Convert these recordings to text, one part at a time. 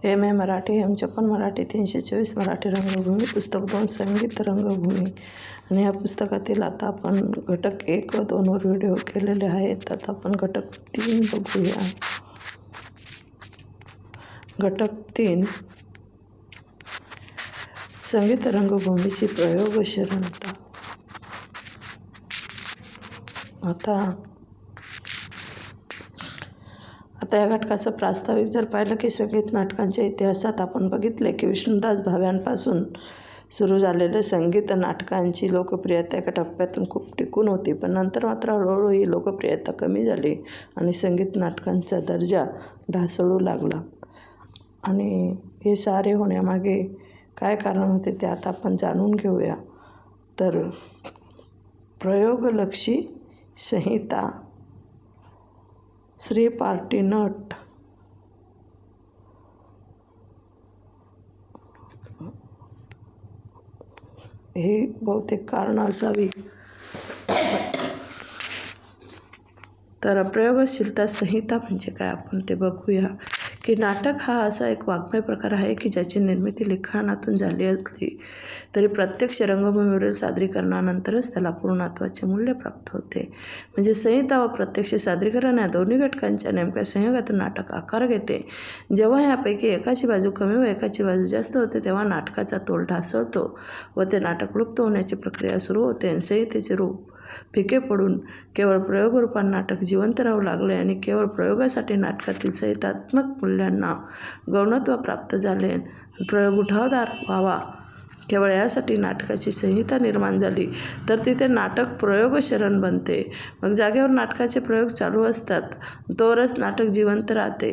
MA Marathi, M56 Marathi, 324 Marathi रंगभूमी, पुस्तक 2 संगीत रंगभूमी. आणि या पुस्तकातील आता आपण घटक 1 व 2 वर व्हिडिओ केलेले आहेत. आता आपण घटक 3 बघूया. घटक 3 संगीत रंगभूमीची प्रयोगशीलता. आता या घटकाचं प्रास्ताविक जर पाहिलं की संगीत नाटकांच्या इतिहासात आपण बघितले की विष्णुदास भाव्यांपासून सुरू झालेले संगीत नाटकांची लोकप्रियता एका टप्प्यातून खूप टिकून होती, पण नंतर मात्र हळूहळू ही लोकप्रियता कमी झाली आणि संगीत नाटकांचा दर्जा ढासळू लागला. आणि हे सारे होण्यामागे काय कारण होते ते आता आपण जाणून घेऊया. तर प्रयोगलक्षी संहिता, श्री पार्टी नट, हे बहुतेक कारण असावी. तर प्रयोगशीलता संहिता म्हणजे काय आपण ते बघूया. की नाटक हा असा एक वाङ्मय प्रकार आहे की ज्याची निर्मिती लिखाणातून झाली असली तरी प्रत्यक्ष रंगभूमीवरील सादरीकरणानंतरच त्याला पूर्णत्वाचे मूल्य प्राप्त होते. म्हणजे संहिता व प्रत्यक्ष सादरीकरण या दोन्ही घटकांच्या नेमक्या संयोगातून नाटक आकार घेते. जेव्हा यापैकी एकाची बाजू कमी व एकाची बाजू जास्त होते तेव्हा नाटकाचा तोल ढासळतो व ते नाटक लुप्त होण्याची प्रक्रिया सुरू होते. आणि संहितेचे रूप फिके पडून केवळ प्रयोगरूपात नाटक जिवंत राहू लागले आणि केवळ प्रयोगासाठी नाटकातील संहितात्मक मूल्यांना गौणत्व प्राप्त झाले. प्रयोग उठावदार व्हावा केवळ यासाठी नाटकाची संहिता निर्माण झाली तर तिथे नाटक प्रयोगशरण बनते. मग जागेवर नाटकाचे प्रयोग चालू असतात तोवरच नाटक जिवंत राहते.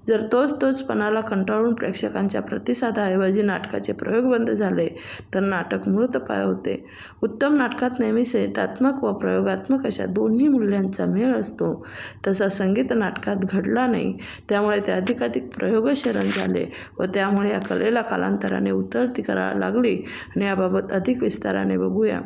जर तोचपणाला कंटाळून प्रेक्षकांच्या प्रतिसादाऐवजी नाटकाचे प्रयोग बंद झाले तर नाटक मूर्तपाय होते. उत्तम नाटकात नेहमी संहितात्मक व प्रयोगात्मक अशा दोन्ही मूल्यांचा मेळ असतो. तसा संगीत नाटकात घडला नाही, त्यामुळे ते अधिकाधिक प्रयोगशरण झाले व त्यामुळे या कलेला कालांतराने उतरती करायला लागली. आणि याबाबत अधिक विस्ताराने बघूया.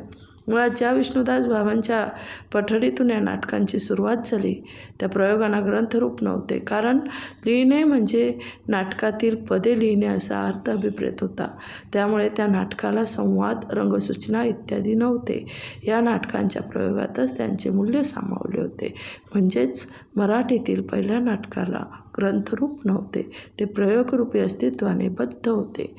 मुळात ज्या विष्णुदास भावांच्या पठडीतून या नाटकांची सुरुवात झाली त्या प्रयोगांना ग्रंथरूप नव्हते, कारण लिहिणे म्हणजे नाटकातील पदे लिहिणे असा अर्थ अभिप्रेत होता. त्यामुळे त्या नाटकाला संवाद, रंगसूचना इत्यादी नव्हते. या नाटकांच्या प्रयोगातच त्यांचे मूल्य सामावले होते. म्हणजेच मराठीतील पहिल्या नाटकाला ग्रंथरूप नव्हते, ते प्रयोगरूपी अस्तित्वाने बद्ध होते.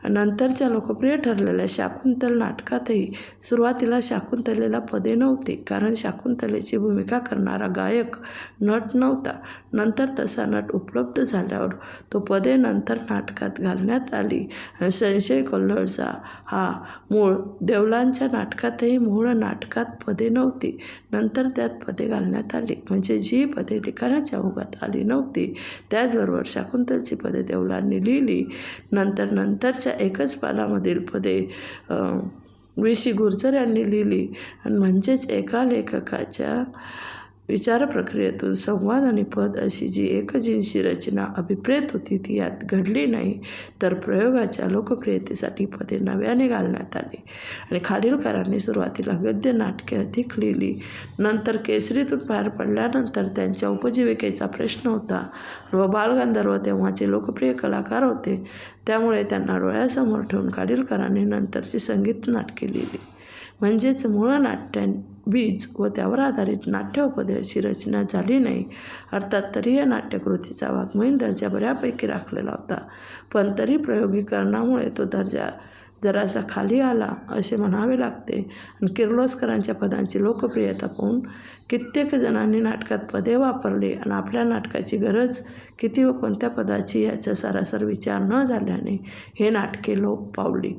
नंतरच्या लोकप्रिय ठरलेल्या शाकुंतल नाटकातही सुरुवातीला शाकुंतलेला पदे नव्हती, कारण शाकुंतलेची भूमिका करणारा गायक नट नव्हता. नंतर तसा नट उपलब्ध झाल्यावर तो पदे नंतर नाटकात घालण्यात आली. संशय कल्लोळचा हा मूळ देवलांच्या नाटकातही मूळ नाटकात पदे नव्हती, नंतर त्यात पदे घालण्यात आली. म्हणजे जी पदे लिखाणाच्या ओघात आली नव्हती त्याचबरोबर शाकुंतलची पदे देवलांनी लिहिली. नंतरच्या एकच पालामधील पदे वि. गुर्जर यांनी लिहिली. म्हणजेच एका लेखकाच्या विचारप्रक्रियेतून संवाद आणि पद अशी जी एकजिनसी रचना अभिप्रेत होती ती यात घडली नाही. तर प्रयोगाच्या लोकप्रियतेसाठी पदे नव्याने घालण्यात आली. आणि खाडीलकरांनी सुरुवातीला गद्य नाटके अधिक लिहिली. नंतर केसरीतून बाहेर पडल्यानंतर त्यांच्या उपजीविकेचा प्रश्न होता व बालगंधर्व तेव्हाचे लोकप्रिय कलाकार होते, त्यामुळे त्यांना डोळ्यासमोर ठेवून खाडीलकरांनी नंतरची संगीत नाटके लिहिली. म्हणजेच मूळ नाट्यबीज व त्यावर आधारित नाट्योपदे अशी रचना झाली नाही. अर्थात तरी या नाट्यकृतीचा वाङ्मयीन दर्जा बऱ्यापैकी राखलेला होता, पण तरी प्रयोगीकरणामुळे तो दर्जा जरासा खाली आला असे म्हणावे लागते. आणि किर्लोस्करांच्या पदांची लोकप्रियता पाहून कित्येक जणांनी नाटकात पदे वापरली आणि आपल्या नाटकाची गरज किती व कोणत्या पदाची याचा सरासर विचार न झाल्याने हे नाटके लोप पावली,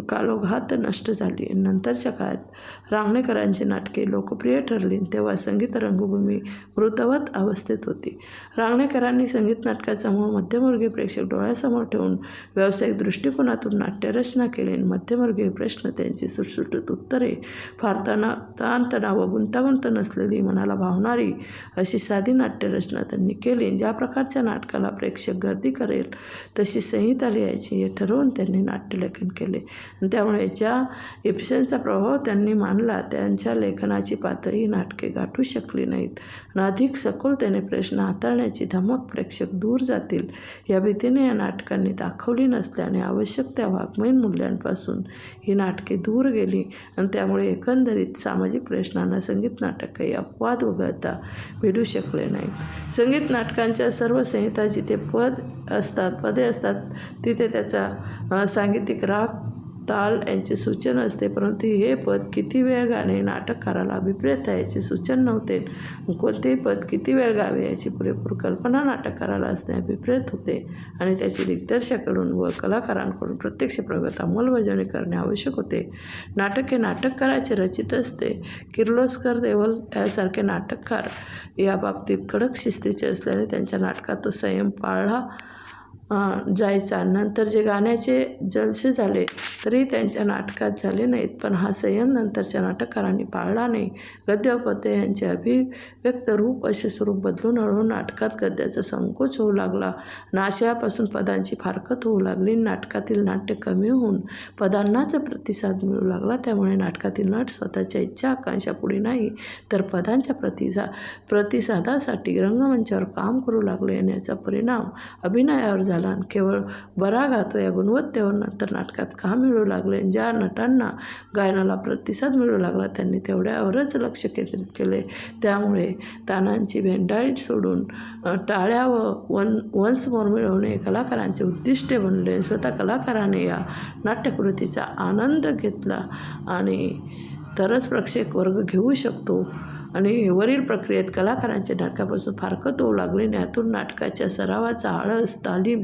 कालोघात नष्ट झाली. नंतरच्या काळात रांगणेकरांची नाटके लोकप्रिय ठरली तेव्हा संगीत रंगभूमी मृतवत अवस्थेत होती. रांगणेकरांनी संगीत नाटकाचा मूळ मध्यमवर्गीय प्रेक्षक डोळ्यासमोर ठेवून व्यावसायिक दृष्टिकोनातून नाट्यरचना केली. मध्यमवर्गीय प्रश्न, त्यांची सुटसुटीत उत्तरे, फार ताणतणाव व गुंतागुंत नसलेली, मनाला भावणारी अशी साधी नाट्यरचना त्यांनी केली. ज्या प्रकारच्या नाटकाला प्रेक्षक गर्दी करेल तशी संहिता लिहायची हे ठरवून त्यांनी नाट्यलेखन केले. आणि त्यामुळे ज्या इब्सेनचा प्रभाव त्यांनी मानला त्यांच्या लेखनाची पातळी नाटके गाठू शकली नाहीत आणि अधिक सखोलतेने प्रश्न हाताळण्याची धमक प्रेक्षक दूर जातील या भीतीने या नाटकांनी दाखवली नसल्याने आवश्यक त्या वाङ्मयीन मूल्यांपासून ही नाटके दूर गेली आणि त्यामुळे एकंदरीत सामाजिक प्रश्नांना संगीत नाटक काही अपवाद वगळता भिडू शकले नाहीत. संगीत नाटकांच्या सर्व संहिता जिथे पदे असतात तिथे त्याचा सांगीतिक राग ताल यांचे सूचन असते, परंतु हे पद किती वेळ गाणे नाटककाराला अभिप्रेत आहे याचे सूचन नव्हते. कोणतेही पद किती वेळ गावे याची पुरेपूर कल्पना नाटककाराला असणे अभिप्रेत होते आणि त्याची दिग्दर्शकाकडून व कलाकारांकडून प्रत्यक्ष प्रगत अंमलबजावणी करणे आवश्यक होते. नाटक हे नाटककाराचे रचित असते. किर्लोस्कर देवल यासारखे नाटककार या बाबतीत कडक शिस्तीचे असल्याने त्यांच्या नाटकात तो संयम पाळला जायचा. नंतर जे गाण्याचे जलसे झाले तरी त्यांच्या नाटकात झाले नाहीत, पण हा संयम नंतरच्या नाटककारांनी पाळला नाही. गद्य व पद्य यांचे अभिव्यक्त रूप असे स्वरूप बदलून हळूहळू नाटकात गद्याचा संकोच होऊ लागला आणि आशयापासून पदांची फारकत होऊ लागली. नाटकातील नाट्य कमी होऊन पदांनाच प्रतिसाद मिळू लागला. त्यामुळे नाटकातील नट स्वतःच्या इच्छा आकांक्षा पुढे नाही तर पदांच्या प्रतिसादासाठी रंगमंचावर काम करू लागले आणि याचा परिणाम अभिनयावर झाला. केवळ बरा गातो या गुणवत्तेवर नंतर नाटकात काम मिळू लागले. ज्या नटांना गायनाला प्रतिसाद मिळू लागला त्यांनी तेवढ्यावरच लक्ष केंद्रित केले. त्यामुळे तानांची भेंडाळी सोडून टाळ्या व वंशमोर मिळवणे कलाकारांचे उद्दिष्ट बनले. स्वतः कलाकाराने या नाट्यकृतीचा आनंद घेतला आणि तरच प्रेक्षक वर्ग घेऊ शकतो आणि वरील प्रक्रियेत कलाकारांचे नाटकापासून फारकत होऊ लागले. यातून नाटकाच्या सरावाचा आळस, तालीम,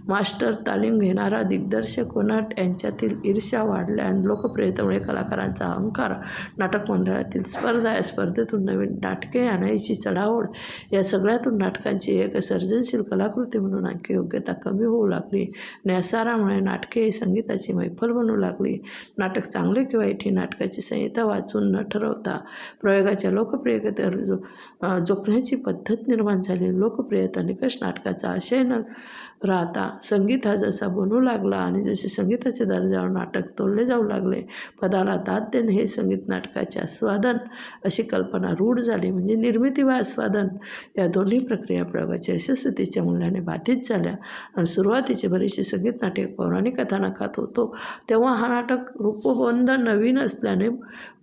मास्टर, तालीम घेणारा दिग्दर्शक व नट यांच्यातील ईर्ष्या वाढल्या आणि लोकप्रियतेमुळे कलाकारांचा अहंकार, नाटक मंडळातील स्पर्धा, या स्पर्धेतून नवीन नाटके आणायची चढाओढ या सगळ्यातून नाटकांची एक सर्जनशील कलाकृती म्हणून आणखी योग्यता कमी होऊ लागली आणि यासारामुळे नाटके ही संगीताची मैफल बनू लागली. नाटक चांगले की वाईट ही नाटकाची संहिता वाचून न ठरवता प्रयोगाच्या लोकप्रियतेवर जोखण्याची पद्धत निर्माण झाली. लोकप्रियता निकष नाटकाचा आशय न राहता संगीत हा जसा बनू लागला आणि जसे संगीताच्या दर्जावर नाटक तोलले जाऊ लागले, पदाला दाद देणे हे संगीत नाटकाचे आस्वादन अशी कल्पना रूढ झाली. म्हणजे निर्मिती व आस्वादन या दोन्ही प्रक्रिया प्रयोगाच्या यशस्वीतेच्या मूल्याने बाधित झाल्या आणि सुरुवातीची बरीचशी संगीत नाटके पौराणिक कथानकात होतो तेव्हा हा नाटक रूपबंध नवीन असल्याने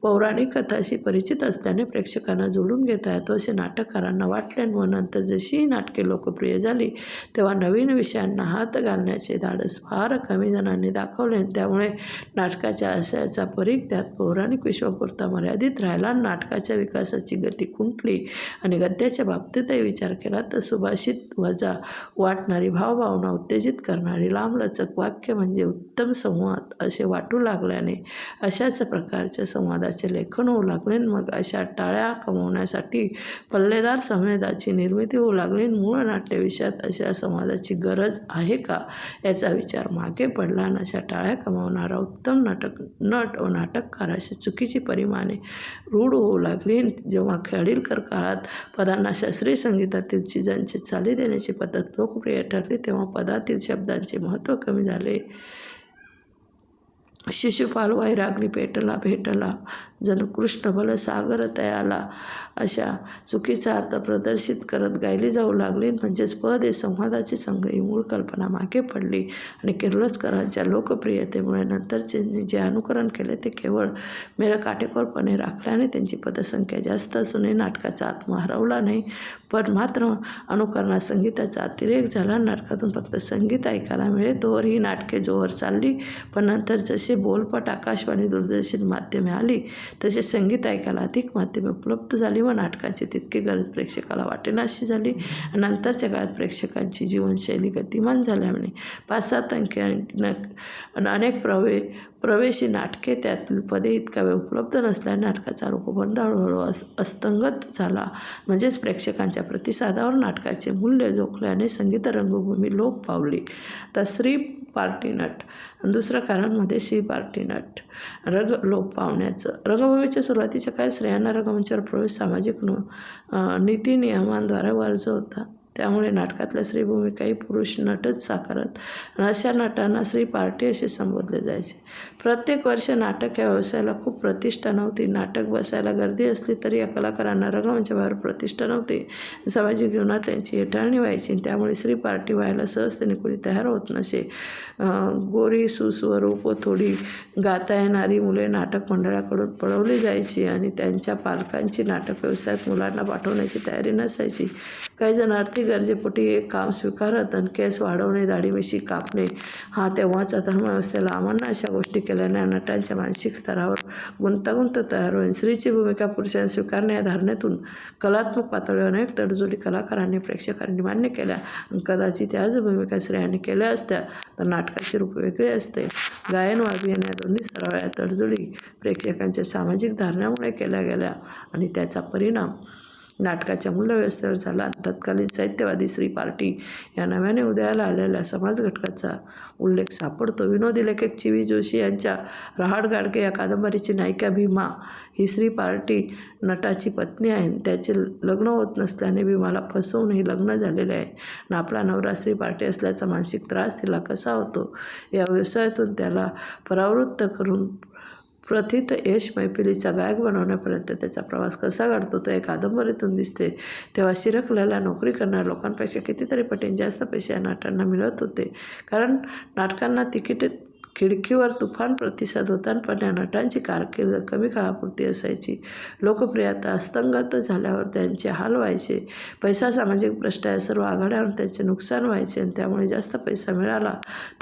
पौराणिक कथाशी परिचित असल्याने प्रेक्षकांना जोडून घेता येतो असे नाटककारांना वाटले व नंतर जशी ही नाटके लोकप्रिय झाली तेव्हा नवीन विषयांना हात घालण्याचे धाडस फार कमी जणांनी दाखवले आणि त्यामुळे नाटकाच्या आशयाचा परीघ त्यात पौराणिक विश्वापुरता मर्यादित राहिला. नाटकाच्या विकासाची गती खुंटली आणि गद्याच्या बाबतीतही विचार केला तर सुभाषित वजा वाटणारी भावभावना उत्तेजित करणारी लांबलचक वाक्य म्हणजे उत्तम संवाद असे वाटू लागल्याने अशाच प्रकारच्या संवादाचे लेखन होऊ लागले. मग अशा टाळ्या कमवण्यासाठी पल्लेदार संवादाची निर्मिती होऊ लागली. मूळ नाट्यविषयात अशा संवादाची गरज आहे का याचा विचार मागे पडला आणि अशा टाळ्या कमावणारा उत्तम नट व नाटककार अशी चुकीची परिमाणे रूढ होऊ लागली. जेव्हा खाडीलकर काळात पदांना शास्त्रीय संगीतातील चिजांची चाली देण्याची पद्धत लोकप्रिय ठरली तेव्हा पदातील शब्दांचे महत्त्व कमी झाले. शिशुपाल वैराग्नी पेटला भेटला जणू कृष्ण भल सागर तयाला अशा चुकीचा अर्थ प्रदर्शित करत गायली जाऊ लागली. म्हणजेच पद हे संवादाची संघ ही मूळ कल्पना मागे पडली आणि किर्लोस्करांच्या लोकप्रियतेमुळे नंतरचे जे अनुकरण केले ते केवळ मेळ काटेकोरपणे राखल्याने त्यांची पदसंख्या जास्त असूनही नाटकाचा आत्मा हरवला नाही, पण मात्र अनुकरणात संगीताचा अतिरेक झाला. नाटकातून फक्त संगीत ऐकायला मिळे तोवर ही नाटके जोवर चालली, पण नंतर जसे बोलपट, आकाशवाणी, दूरदर्शन माध्यमे आली तसे संगीत ऐकायला अधिक माध्यमे उपलब्ध झाली व नाटकांची तितकी गरज प्रेक्षकाला वाटेनाशी झाली. नंतरच्या काळात प्रेक्षकांची जीवनशैली गतिमान झाल्याने 5-7 अंकी अनेक प्रवेशी नाटके त्यातील पदे इतका वेळ उपलब्ध नसल्याने नाटकाचा रूपबंध हळूहळू अस्तंगत झाला. म्हणजेच प्रेक्षकांच्या प्रतिसादावर नाटकाचे मूल्य जोखल्याने संगीत रंगभूमी लोप पावली. तर स्त्री पार्टी नट दुसरं कारण मध्ये श्री पार्टी नट रंग लोप पावण्याचं. रंगभूमीच्या सुरुवातीच्या काळात स्त्रियांना रंगमंचावर प्रवेश सामाजिक नीती नियमांद्वारे वर्ज होता. त्यामुळे नाटकातल्या स्त्री भूमिकाही पुरुष नटच साकारत आणि अशा नटांना स्त्री पार्टी असे संबोधले जायचे. प्रत्येक वर्ष नाटक या व्यवसायाला खूप प्रतिष्ठा नव्हती. नाटक बसायला गर्दी असली तरी या कलाकारांना रंगमंचाबाहेर प्रतिष्ठा नव्हती. सामाजिक जीवनात त्यांची हेटाळणी व्हायची. त्यामुळे स्त्री पार्टी व्हायला सहजतेने कोणी तयार होत नसे. गोरी सुस्वरूप व थोडी गाता येणारी मुले नाटक मंडळाकडून पळवली जायची आणि त्यांच्या पालकांची नाटक व्यवसायात मुलांना पाठवण्याची तयारी नसायची. काही जण आर्थिक गरजेपोटी हे काम स्वीकारत आणि केस वाढवणे, दाढी-मिशी कापणे हा तेव्हाचा धर्मव्यवस्थेला अमान्य अशा गोष्टी केल्याने नटांच्या मानसिक स्तरावर गुंतागुंत तयार होईल. स्त्रीची भूमिका पुरुषांनी स्वीकारणे या धारणेतून कलात्मक पातळीवर अनेक तडजोडी कलाकारांनी प्रेक्षकांनी मान्य केल्या आणि कदाचित याच भूमिका स्त्रियांनी केल्या असत्या तर नाटकाचे रूप वेगळे असते. गायन व अभिनय या दोन्ही स्तरावर या तडजोडी प्रेक्षकांच्या सामाजिक धारणामुळे केल्या गेल्या आणि त्याचा परिणाम नाटकाच्या मूल्यव्यवस्थेवर झाला. तत्कालीन साहित्यवादी स्त्री पार्टी या नव्याने उदयाला आलेल्या समाज घटकाचा उल्लेख सापडतो. विनोदी लेखक चि. जोशी यांच्या रहाड गाडगे या कादंबरीची नायिका भीमा ही स्त्री पार्टी नटाची पत्नी आहे. त्याचे लग्न होत नसल्याने भीमाला फसवून हे लग्न झालेले आहे आणि आपला नवरा स्त्री पार्टी असल्याचा मानसिक त्रास तिला कसा होतो या व्यवसायातून त्याला परावृत्त करून प्रथित यश मैफिलीचा गायक बनवण्यापर्यंत त्याचा प्रवास कसा घडतो तो या कादंबरीतून दिसते. तेव्हा शिरकलेल्या नोकरी करणाऱ्या लोकांपेक्षा कितीतरी पटीने जास्त पैसे या नटांना मिळत होते. कारण नाटकांना तिकीट खिडकीवर तुफान प्रतिसाद होता. पण या नटांची कारकीर्द कमी काळापुरती असायची. लोकप्रियता अस्तंगत झाल्यावर त्यांचे हाल व्हायचे. पैसा, सामाजिक भ्रष्टाचार या सर्व आघाड्यांवर त्यांचे नुकसान व्हायचे आणि त्यामुळे जास्त पैसा मिळाला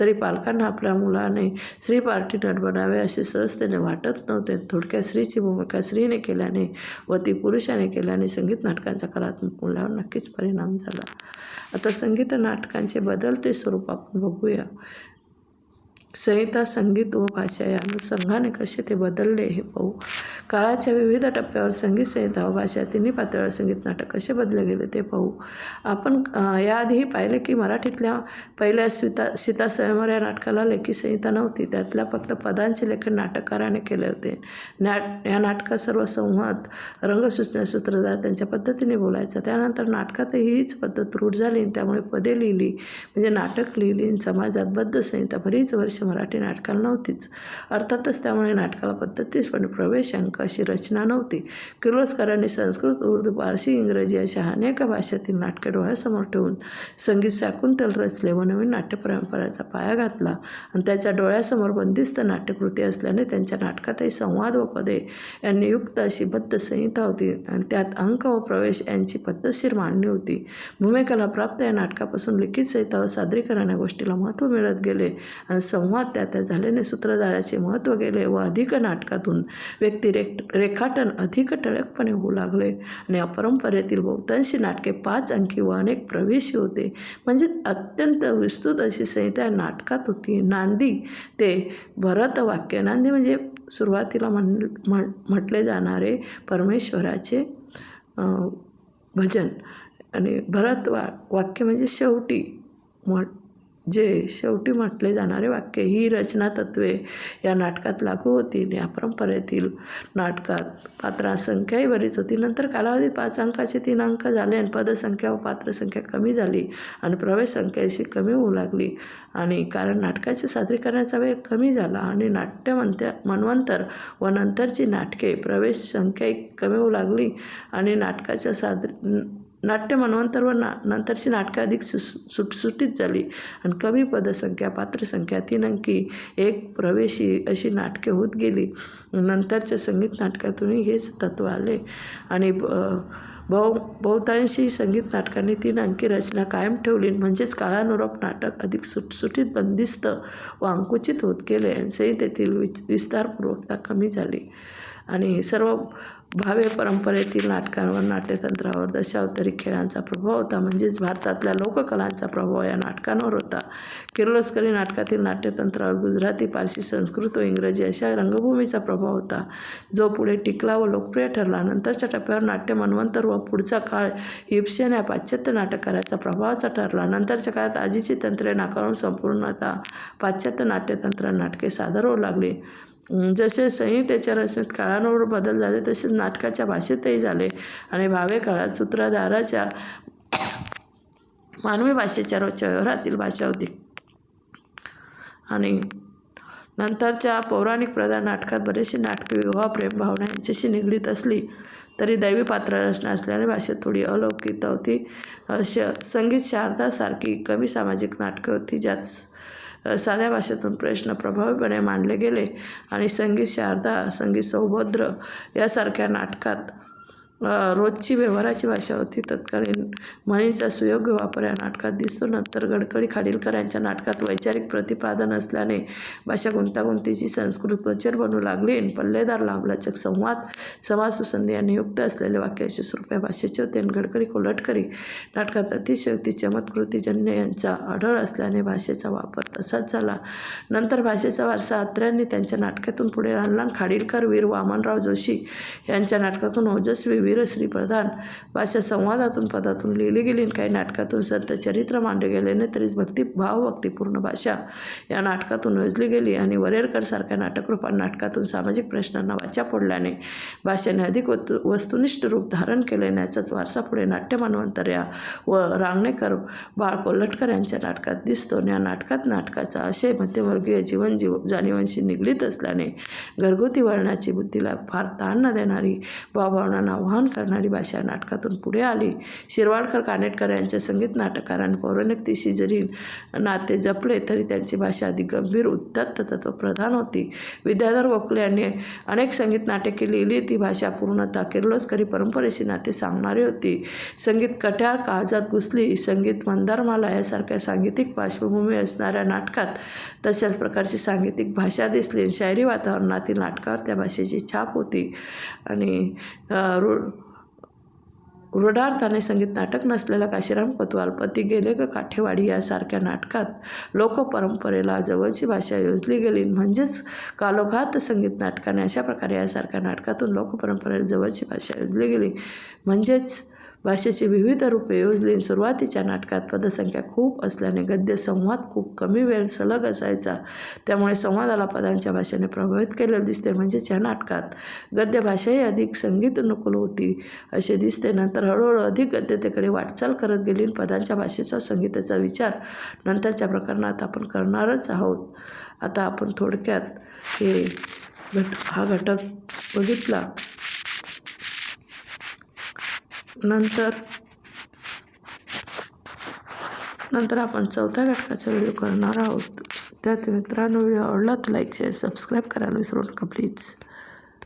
तरी पालकांना आपल्या मुलाने स्त्री पार्टी नट बनावे असे सहजतेने वाटत नव्हते. थोडक्यात स्त्रीची भूमिका स्त्रीने केल्याने व ती पुरुषाने केल्याने संगीत नाटकांचा कलात्मक मूल्यावर नक्कीच परिणाम झाला. आता संगीत नाटकांचे बदलते स्वरूप आपण बघूया. संहिता, संगीत व भाषा या अनुषंगाने कसे ते बदलले हे पाहू. काळाच्या विविध टप्प्यावर संगीत, संहिता व भाषा तिन्ही पातळीवर संगीत नाटक कसे बदलले गेले ते पाहू. आपण याआधीही पाहिले की मराठीतल्या पहिल्या सीता स्वयंवर या नाटकाला लेखी संहिता नव्हती. त्यातल्या फक्त पदांचे लेखन नाटककाराने केले होते. या नाटकात सर्व संवाद, रंगसूचना, सूत्रधार त्यांच्या पद्धतीने बोलायचा. त्यानंतर नाटकातही हीच पद्धत रूढ झाली. त्यामुळे पदे लिहिली म्हणजे नाटक लिहिली. समाजात बद्ध संहिता बरीच वर्ष मराठी नाटकाला नव्हतीच. अर्थातच त्यामुळे नाटकाला पद्धतीने प्रवेशांक अशी रचना नव्हती. किर्लोस्करांनी संस्कृत, उर्दू, पारसी, इंग्रजी अशा अनेक भाषेतील नाटके डोळ्यासमोर ठेवून संगीत शाकुंतल रचले व नवीन नाट्य परंपरेचा पाया घातला आणि त्याच्या डोळ्यासमोर बंदिस्त नाट्यकृती असल्याने त्यांच्या नाटकातही संवाद व पदे यांनी युक्त अशी बद्ध संहिता होती आणि त्यात अंक व प्रवेश यांची पद्धतशीर मांडणी होती. भूमिकेला प्राप्त या नाटकापासून लिखित संहिता व सादरीकरण या गोष्टीला महत्त्व मिळत गेले आणि संवाद त्या झाल्याने सूत्रधाराचे महत्त्व गेले व अधिक नाटकातून व्यक्ती रेखाटन अधिक ठळकपणे होऊ लागले आणि या परंपरेतील बहुतांशी नाटके 5 अंकी व अनेक प्रवेशी होते. म्हणजे अत्यंत विस्तृत अशी संहिता नाटकात होती. नांदी ते भरत वाक्य. नांदी म्हणजे सुरुवातीला म्हटले जाणारे परमेश्वराचे भजन आणि भरत वाक्य म्हणजे शेवटी शेवटी म्हटले जाणारे वाक्य. ही रचना तत्त्वे या नाटकात लागू होती. या परंपरेतील नाटकात पात्रांसंख्याही बरीच होती. नंतर कालावधीत 5 अंकाचे 3 अंक झाले आणि पदसंख्या व पात्रसंख्या कमी झाली आणि प्रवेश संख्याशी कमी होऊ लागली. आणि कारण नाटकाचे सादरीकरणाचा वेळ कमी झाला आणि नाट्य मन्वंतर व नंतरची नाटके प्रवेश संख्याही कमी होऊ लागली आणि नाट्य मन्वंतर व नंतरची नाटकं अधिक सुटसुटीत झाली आणि कमी पदसंख्या, पात्रसंख्या, 3 अंकी, 1 प्रवेशी अशी नाटके होत गेली. नंतरच्या संगीत नाटकातूनही हेच तत्त्व आले आणि बहुतांशी संगीत नाटकांनी 3 अंकी रचना कायम ठेवली. म्हणजेच काळानुरूप नाटक अधिक सुटसुटीत, बंदिस्त व अंकुचित होत गेले आणि संहितेतील विस्तारपूर्वकता कमी झाली. आणि सर्व भावे परंपरेतील नाटकांवर, नाट्यतंत्रावर, दशावतारी खेळांचा प्रभाव होता. म्हणजेच भारतातल्या लोककलांचा प्रभाव या नाटकांवर होता. किर्लोस्करी नाटकातील नाट्यतंत्रावर गुजराती, पारसी, संस्कृत व इंग्रजी अशा रंगभूमीचा प्रभाव होता जो पुढे टिकला व लोकप्रिय ठरला. नंतरच्या टप्प्यावर नाट्य मन्वंतर व पुढचा काळ इब्सन या पाश्चात्य नाटककाराचा प्रभावाचा ठरला. नंतरच्या काळात आजीची तंत्रे नाकारून संपूर्णतः पाश्चात्य नाट्यतंत्र नाटके सादर होऊ लागली. जसे संहितेच्या रचनेत काळानुरूप बदल झाले तसेच नाटकाच्या भाषेतही झाले आणि भावे काळात सूत्रधाराच्या मानवी भाषेच्या रोजच्या व्यवहारातील भाषा होती. आणि नंतरच्या पौराणिक प्रधान नाटकात बरेचसे नाटके विवाह, प्रेम, भावना यांच्याशी निगडीत असली तरी दैवी पात्र रचना असल्याने भाषेत थोडी अलौकिकता होती. संगीत शारदासारखी कमी सामाजिक नाटके होती ज्यात साध्या भाषेतून प्रश्न प्रभावीपणे मांडले गेले. आणि संगीत शारदा, संगीत सौभद्र यासारख्या नाटकात रोजची व्यवहाराची भाषा होती. तत्कालीन म्हणीचा सुयोग्य वापर या नाटकात दिसतो. नंतर गडकरी खाडीलकर यांच्या नाटकात वैचारिक प्रतिपादन असल्याने भाषा गुंतागुंतीची संस्कृत वचर बनू लागली. पल्लेदार, लांबलचक संवाद, समास, सुसंधी यांनी युक्त असलेले वाक्य असे स्वरूप या भाषेचे होते. गडकरी कोल्हटकरी नाटकात अतिशयोक्ती, चमत्कृतीजन्य यांचा आढळ असल्याने भाषेचा वापर तसाच झाला. नंतर भाषेचा वारसा अत्र्यांनी त्यांच्या नाटकातून पुढे आणला. खाडीलकर, वीर वामनराव जोशी यांच्या नाटकातून ओजस्वी वीरश्री प्रधान भाषा संवादातून, पदातून लिहिली गेली. काही नाटकातून संत चरित्र मांडले गेले नाही तरीच भावभक्तिपूर्ण भाषा या नाटकातून योजली गेली. आणि वरेरकर सारख्या नाटकरूपान नाटकातून सामाजिक प्रश्नांना वाचा फोडल्याने भाषेने अधिक वस्तुनिष्ठ रूप धारण केले. याचाच वारसा पुढे नाट्य मन्वंतर्या व रांगणेकर, बाळ कोल्हटकर यांच्या नाटकात दिसतो. या नाटकात नाटकाचा आशय मध्यमवर्गीय जाणीवांशी निगडीत असल्याने घरगुती वळणाची, बुद्धीला फार ताण न देणारी, भावभावनांना आव्हान करणारी भाषा नाटकातून पुढे आली. शिरवाडकर, कानेटकर यांच्या संगीत नाटकारांनी पौराणिकतेशी जरी नाते जपले तरी त्यांची भाषा अधिक गंभीर, उद्धत, तत्वप्रधान होती. विद्याधर गोखले यांनी अनेक संगीत नाटके लिहिली. ती भाषा पूर्णतः किर्लोस्करी परंपरेशी नाते सांगणारी होती. संगीत कट्याळ, काळजात घुसली, संगीत मंदारमाला यासारख्या सांगीतिक पार्श्वभूमी असणाऱ्या नाटकात तशाच प्रकारची सांगीतिक भाषा दिसली. शायरी वातावरणातील नाटकावर त्या भाषेची छाप होती. आणि रूढार्थाने संगीत नाटक नसलेला काशीराम कोतवाल, पती गेले ग काठेवाडी यासारख्या नाटकात लोकपरंपरेला जवळची भाषा योजली गेली. म्हणजेच कालोघात संगीत नाटकाने अशा प्रकारे यासारख्या नाटकातून लोकपरंपरेला जवळची भाषा योजली गेली. म्हणजेच भाषेची विविध रूपे योजली. सुरुवातीच्या नाटकात पदसंख्या खूप असल्याने गद्य संवाद खूप कमी वेळ सलग असायचा. त्यामुळे संवादाला पदांच्या भाषेने प्रभावित केलेले दिसते. म्हणजेच ह्या नाटकात गद्य भाषाही अधिक संगीतनुकूल होती असे दिसते. नंतर हळूहळू अधिक गद्यतेकडे वाटचाल करत गेली. पदांच्या भाषेचा संगीताचा विचार नंतरच्या प्रकरणात आपण करणारच आहोत. आता आपण थोडक्यात हा घटक बघितला. नंतर आपण चौथ्या घटकाचा व्हिडिओ करणार आहोत. त्यात मित्रांनो, व्हिडिओ आवडला तर लाईक, शेअर, सबस्क्राईब करायला विसरू नका प्लीज.